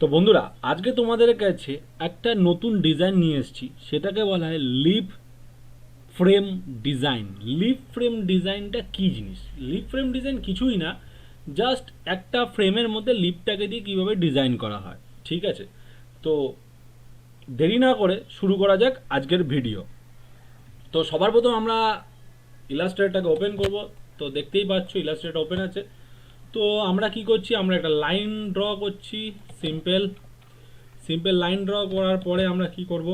তো বন্ধুরা, আজকে তোমাদের কাছে একটা নতুন ডিজাইন নিয়ে এসেছি, সেটাকে বলা হয় live frame design. Live frame ডিজাইনটা কি জিনিস? লিভ ফ্রেম ডিজাইন কিছুই না, জাস্ট একটা ফ্রেমের মধ্যে লিভটাকে দিয়ে কীভাবে ডিজাইন করা হয়। ঠিক আছে, তো দেরি না করে শুরু করা যাক আজকের ভিডিও। তো সবার প্রথম আমরা ইলাস্ট্রেটরটাকে ওপেন করব। তো দেখতেই পাচ্ছ ইলাস্ট্রেটর ওপেন আছে। তো আমরা কি করছি, আমরা একটা লাইন ড্র করছি। সিম্পল সিম্পল লাইন ড্র করার পরে আমরা কি করব,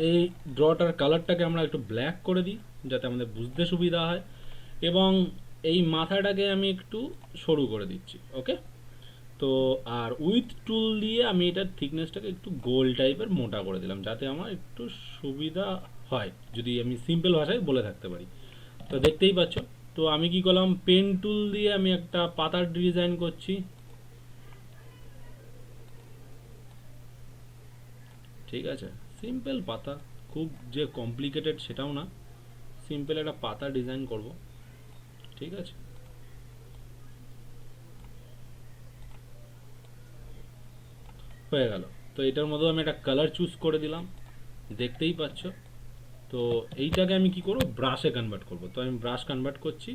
এই ড্রটার কালারটাকে আমরা একটু ব্ল্যাক করে দিই যাতে আমাদের বুঝতে সুবিধা হয়, এবং এই মাথাটাকে আমি একটু সরু করে দিচ্ছি। ওকে, তো আর উইথ টুল দিয়ে আমি এটার থিকনেসটাকে একটু গোল টাইপের মোটা করে দিলাম যাতে আমার একটু সুবিধা হয়, যদি আমি সিম্পল ভাষায় বলে থাকতে পারি। তো দেখতেই পাচ্ছ, তো আমি কি করলাম, পেন টুল দিয়ে আমি একটা পাতার ডিজাইন করছি। ঠিক আছে, সিম্পল পাতা, খুব যে কমপ্লিকেটেড সেটাও না, সিম্পল একটা পাতা ডিজাইন করব। ঠিক আছে, হয়ে গেল। তো এটার মধ্যে আমি একটা কালার চুজ করে দিলাম, দেখতেই পাচ্ছ। তো এইটাকে আমি কি করব, ব্রাশে কনভার্ট করব। তো আমি ব্রাশ কনভার্ট করছি,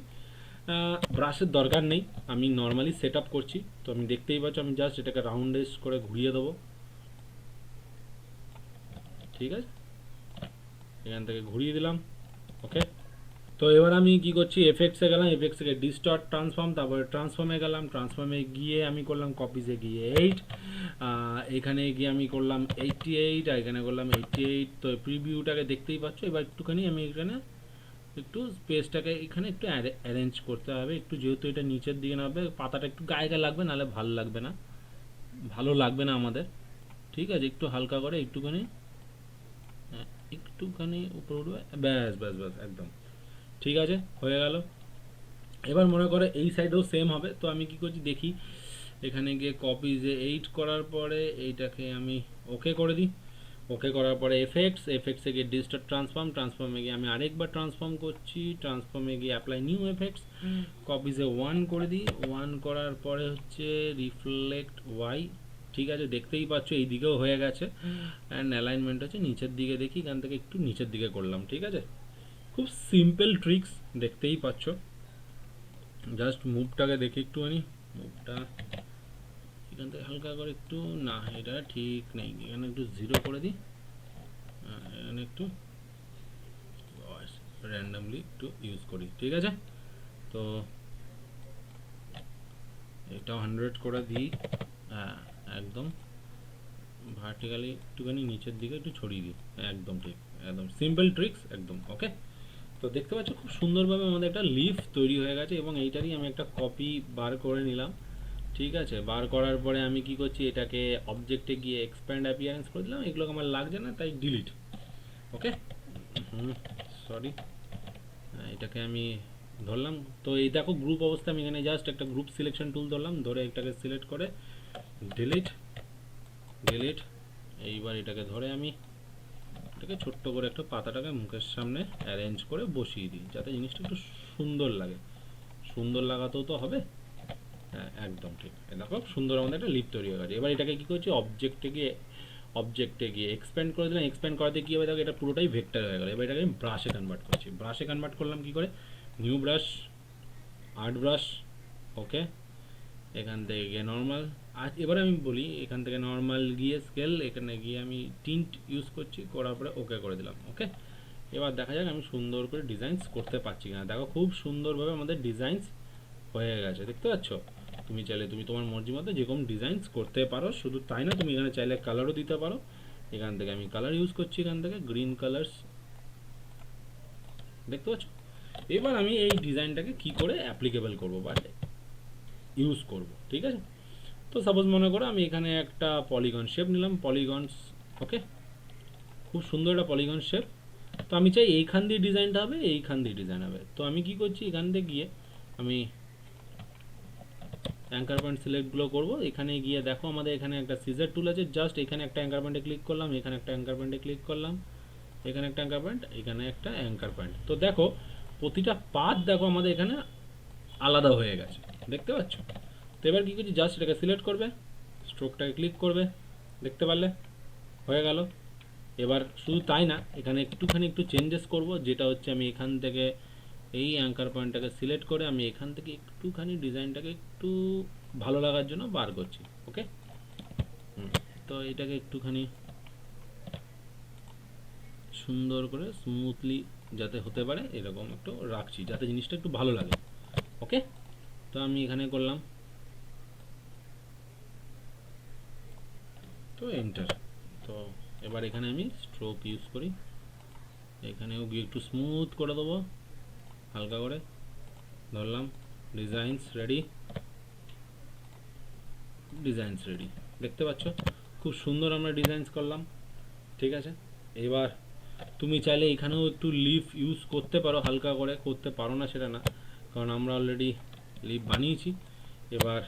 ব্রাশের দরকার নেই, আমি নর্মালি সেট আপ করছি। তো আমি দেখতেই পাচ্ছ, আমি জাস্ট এটাকে রাউন্ডেস করে ঘুরিয়ে দেবো। ঠিক আছে, এখান থেকে ঘুরিয়ে দিলাম। ওকে, তো এবার আমি কি করছি, এফেক্টসে গেলাম, এফেক্টস থেকে ডিস্টর্ট ট্রান্সফর্ম, তারপরে ট্রান্সফর্মে গেলাম, ট্রান্সফর্মে গিয়ে আমি করলাম কপিজে গিয়ে 8, এখানে গিয়ে আমি করলাম 88, আর এখানে করলাম 88। তো প্রিভিউটাকে দেখতেই পাচ্ছ। এবার একটুখানি আমি এখানে একটু স্পেসটাকে এখানে একটু অ্যারেঞ্জ করতে হবে একটু, যেহেতু এটা নিচের দিকে নামবে, পাতাটা একটু গায়ে গায়ে লাগবে, নাহলে ভালো লাগবে না, ভালো লাগবে না আমাদের। ঠিক আছে, একটু হালকা করে একটুখানি, একটুখানি উপরে উঠবে, ব্যাস ব্যাস ব্যাস, একদম ঠিক আছে, হয়ে গেল। এবার মনে করে এই সাইডেও সেম হবে। তো আমি কি করছি দেখি, এখানে গিয়ে কপি যে 8 করার পরে এইটাকে আমি ওকে করে দিই। ওকে করার পরে এফেক্টসে গিয়ে ডিজিটাল ট্রান্সফর্ম, ট্রান্সফর্মে গিয়ে আমি আরেকবার ট্রান্সফর্ম করছি, ট্রান্সফর্মে গিয়ে অ্যাপ্লাই নিউ এফেক্টস, কপিজে 1 করে দিই। 1 করার পরে হচ্ছে রিফ্লেক্ট ওয়াই। ঠিক আছে, দেখতেই পাচ্ছ এই দিকেও হয়ে গেছে। অ্যান্ড অ্যালাইনমেন্ট হচ্ছে নিচের দিকে, দেখি এখান থেকে একটু নিচের দিকে করলাম। ঠিক আছে, খুব সিম্পল ট্রিক্স, দেখতেই পাচ্ছ। জাস্ট মুভটাকে দেখি একটুখানি, মুভটা এখান থেকে হালকা করে একটু, না এটা ঠিক নেই, এখানে একটু জিরো করে দিই, এখানে একটু র্যান্ডামলি একটু ইউজ করি। ঠিক আছে, তো এটাও 100 করে দিই। হ্যাঁ, একদম ভার্টিক্যালি একটুখানি নিচের দিকে একটু ছড়িয়ে দিই, একদম ঠিক, একদম সিম্পল ট্রিক্স একদম। ওকে, তো দেখতে পাচ্ছ খুব সুন্দরভাবে আমাদের একটা লিফ তৈরি হয়ে গেছে, এবং এইটারই আমি একটা কপি বার করে নিলাম। ঠিক আছে, বার করার পরে আমি কি করছি, এটাকে অবজেক্টে গিয়ে এক্সপ্যান্ড অ্যাপিয়ারেন্স করে দিলাম, এগুলো আমার লাগছে না তাই ডিলিট। ওকে, সরি, এটাকে আমি ধরলাম। তো এই দেখো গ্রুপ অবস্থা, আমি এখানে জাস্ট একটা গ্রুপ সিলেকশন টুল ধরলাম, ধরে এটাকে সিলেক্ট করে ডিলিট ডিলিট। এইবার এটাকে ধরে আমি এটাকে ছোট্ট করে একটা পাতাটাকে মুখের সামনে অ্যারেঞ্জ করে বসিয়ে দিই, যাতে জিনিসটা একটু সুন্দর লাগে। সুন্দর লাগাতেও তো হবে। হ্যাঁ, একদম ঠিক, দেখো সুন্দর আমাদের একটা লিপ তৈরি হয়ে গেছে। এবার এটাকে কী করছি, অবজেক্টে গিয়ে এক্সপ্যান্ড করে দিলাম। এক্সপ্যান্ড করাতে কী হবে, দেখো এটা পুরোটাই ভেক্টর হয়ে গেল। এবার এটাকে আমি ব্রাশে কনভার্ট করছি। ব্রাশে কনভার্ট করলাম কী করে, নিউ ব্রাশ, আর্ট ব্রাশ। ওকে, এখান থেকে গিয়ে নর্মাল। আর এবার আমি বলি, এখান থেকে নর্মাল গিয়ে স্কেল, এখানে গিয়ে আমি টিন্ট ইউজ করছি, করার পরে ওকে করে দিলাম। ওকে, এবার দেখা যাক আমি সুন্দর করে ডিজাইনস করতে পারছি কিনা। দেখো খুব সুন্দরভাবে আমাদের ডিজাইনস হয়ে গেছে, দেখতে পাচ্ছ। তুমি চাইলে তুমি তোমার মর্জি মতো যে কোনো ডিজাইনস করতে পারো। শুধু তাই না, তুমি এখানে চাইলে কালারও দিতে পারো। এখান থেকে আমি কালার ইউজ করছি, এখান থেকে গ্রিন কালার্স, দেখতে পাচ্ছ। এবার আমি এই ডিজাইনটাকে কি করে অ্যাপ্লিকেবল করব বা ইউজ করব। ঠিক আছে, তো সাপোজ মনে করো আমি এখানে একটা পলিগন শেপ নিলাম, পলিগনস। ওকে, খুব সুন্দর একটা পলিগন শেপ। তো আমি চাই এইখান দিয়ে ডিজাইনটা হবে, এইখান দিয়ে ডিজাইন হবে। তো আমি কি করছি, এখান থেকে গিয়ে আমি অ্যাঙ্কার পয়েন্ট সিলেক্টগুলো করবো। এখানে গিয়ে দেখো আমাদের এখানে একটা সিজার টুল আছে, জাস্ট এখানে একটা অ্যাঙ্কার পয়েন্টে ক্লিক করলাম, এখানে একটা অ্যাঙ্কার পয়েন্টে ক্লিক করলাম, এখানে একটা অ্যাঙ্কার পয়েন্ট, এখানে একটা অ্যাঙ্কার পয়েন্ট। তো দেখো প্রতিটা পাথ দেখো আমাদের এখানে আলাদা হয়ে গেছে, দেখতে পাচ্ছ। তো এবার কী করছি, জাস্ট এটাকে সিলেক্ট করবে, স্ট্রোকটাকে ক্লিক করবে, দেখতে পারলে হয়ে গেল। এবার শুধু তাই না, এখানে একটু চেঞ্জেস করব, যেটা হচ্ছে আমি এখান থেকে এই অ্যাঙ্কার পয়েন্টটাকে সিলেক্ট করে আমি এখান থেকে একটুখানি ডিজাইনটাকে একটু ভালো লাগার জন্য বার করছি। ওকে, তো এটাকে একটুখানি সুন্দর করে স্মুথলি যাতে হতে পারে এরকম একটু রাখছি, যাতে জিনিসটা একটু ভালো লাগে। ওকে, তো আমি এখানে করলাম, তো এন্টার। তো এবার এখানে আমি স্ট্রোক ইউজ করি, এখানেও গিয়ে একটু স্মুথ করে দেবো, হালকা করে ধরলাম। ডিজাইনস রেডি, ডিজাইনস রেডি, দেখতে পাচ্ছ খুব সুন্দর আমরা ডিজাইনস করলাম। ঠিক আছে, এবার তুমি চাইলে এখানেও একটু লিফ ইউজ করতে পারো, হালকা করে, করতে পারো না সেটা না, কারণ আমরা অলরেডি লিফ বানিয়েছি। এবার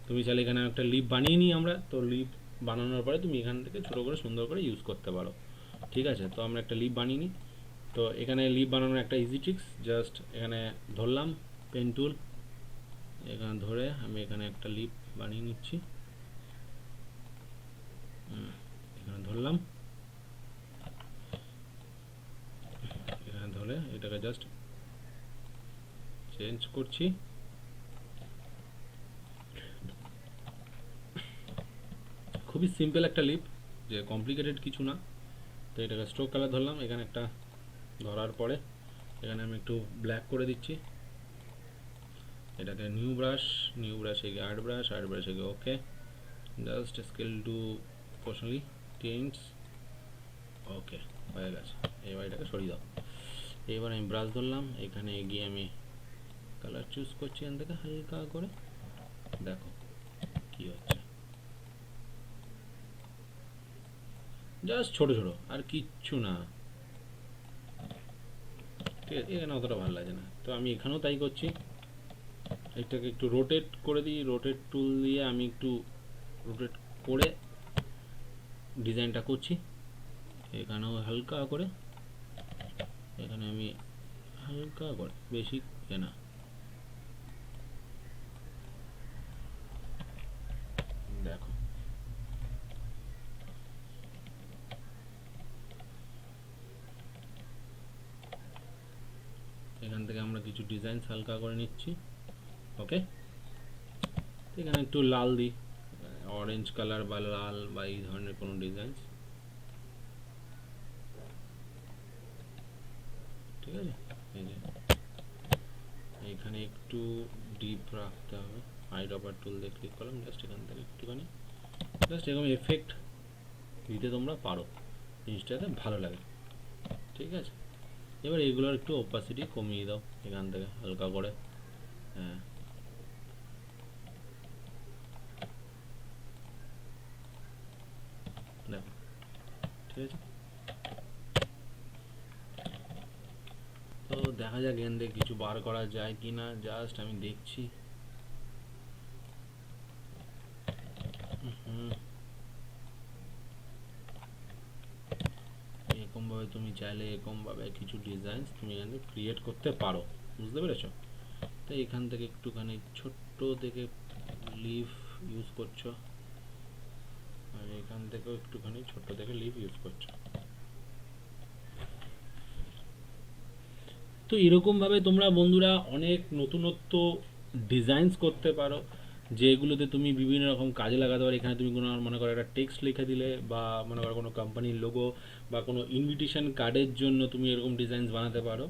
তুমি চাইলে এখানে একটা লিফ বানিয়ে নিই আমরা, তো লিফ বানানোর পরে তুমি এখান থেকে ছোটো করে সুন্দর করে ইউজ করতে পারো। ঠিক আছে, তো আমরা একটা লিফ বানিয়ে নিই। তো এখানে লিফ বানানোর একটা ইজি ট্রিক্স, জাস্ট এখানে ধরলাম পেন টুল, এখানে ধরে আমি এখানে একটা লিফ বানিয়ে নিচ্ছি। এখানে ধরলাম, এখানে ধরে এটাকে জাস্ট চেঞ্জ করছি। খুবই সিম্পল একটা লিপ, যে কমপ্লিকেটেড কিছু না। তো এটাকে স্ট্রোক কালার ধরলাম, এখানে একটা ধরার পরে এখানে আমি একটু ব্ল্যাক করে দিচ্ছি। এটাকে নিউ ব্রাশে গিয়ে আর্ট ব্রাশে গিয়ে okay, just scale to proportionally change. Okay, হয়ে গেছে। এবার এটাকে সরিয়ে দাও। এবার আমি ব্রাশ ধরলাম, এখানে গিয়ে আমি কালার চুজ করছি, এখান থেকে হালকা করে, দেখো কি হচ্ছে, জাস্ট ছোট ছোট, আর কিচ্ছু না। ঠিক আছে, এখানে অতটা ভালো লাগে না, তো আমি এখানেও তাই করছি। এটাকে একটু রোটেট করে দিই, রোটেট টুল দিয়ে আমি একটু রোটেট করে ডিজাইনটা করছি। এখানেও হালকা করে, এখানে আমি হালকা করে, বেশি না, দেখো এখান থেকে আমরা কিছু ডিজাইন হালকা করে নিচ্ছি। ওকে, এখানে একটু লাল দিই, অরেঞ্জ কালার বা লাল বা এই ধরনের কোনো ডিজাইন। ঠিক আছে, এই যে এখানে একটু ডিপ রাখতে হবে, হাইড আপার টুল দিয়ে ক্লিক করলাম, জাস্ট এখান থেকে একটুখানি জাস্ট এরকম এফেক্ট দিতে তোমরা পারো, জিনিসটাতে ভালো লাগে। ঠিক আছে, এবার এগুলোর একটু অপাসিটি কমিয়ে দাও এখান থেকে হালকা করে। হ্যাঁ, দেখো ঠিক আছে। তো দেখা যাক এখান থেকে কিছু বার করা যায় কি না, জাস্ট আমি দেখছি। এরকমভাবে তুমি চাইলে এরকমভাবে কিছু ডিজাইন তুমি এখানে ক্রিয়েট করতে পারো, বুঝতে পেরেছো? তো এখান থেকে একটুখানি ছোট্ট থেকে লিফ ইউজ করছো, আর এখান থেকেও একটুখানি ছোট্ট থেকে লিফ ইউজ করছো। তো এরকমভাবে তোমরা বন্ধুরা অনেক নতুনত্ব ডিজাইনস করতে পারো, যেগুলোতে তুমি বিভিন্ন রকম কাজে লাগাতে পারো। এখানে তুমি কোনো মনে করো একটা টেক্সট লিখে দিলে, বা মনে করো কোনো কোম্পানির লোগো বা কোনো ইনভিটেশন কার্ডের জন্য তুমি এরকম ডিজাইনস বানাতে পারো।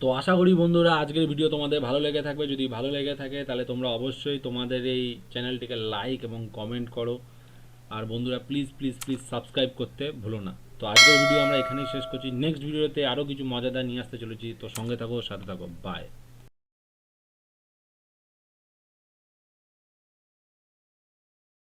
তো আশা করি বন্ধুরা আজকের ভিডিও তোমাদের ভালো লেগে থাকবে। যদি ভালো লেগে থাকে তাহলে তোমরা অবশ্যই তোমাদের এই চ্যানেলটিকে লাইক এবং কমেন্ট করো, আর বন্ধুরা প্লিজ প্লিজ প্লিজ সাবস্ক্রাইব করতে ভুলো না। তো আজকের ভিডিও আমরা এখানেই শেষ করছি, নেক্সট ভিডিওতে আরও কিছু মজাদার নিয়ে আসতে চলেছি। তো সঙ্গে থাকো, সাথে থাকো, বাই।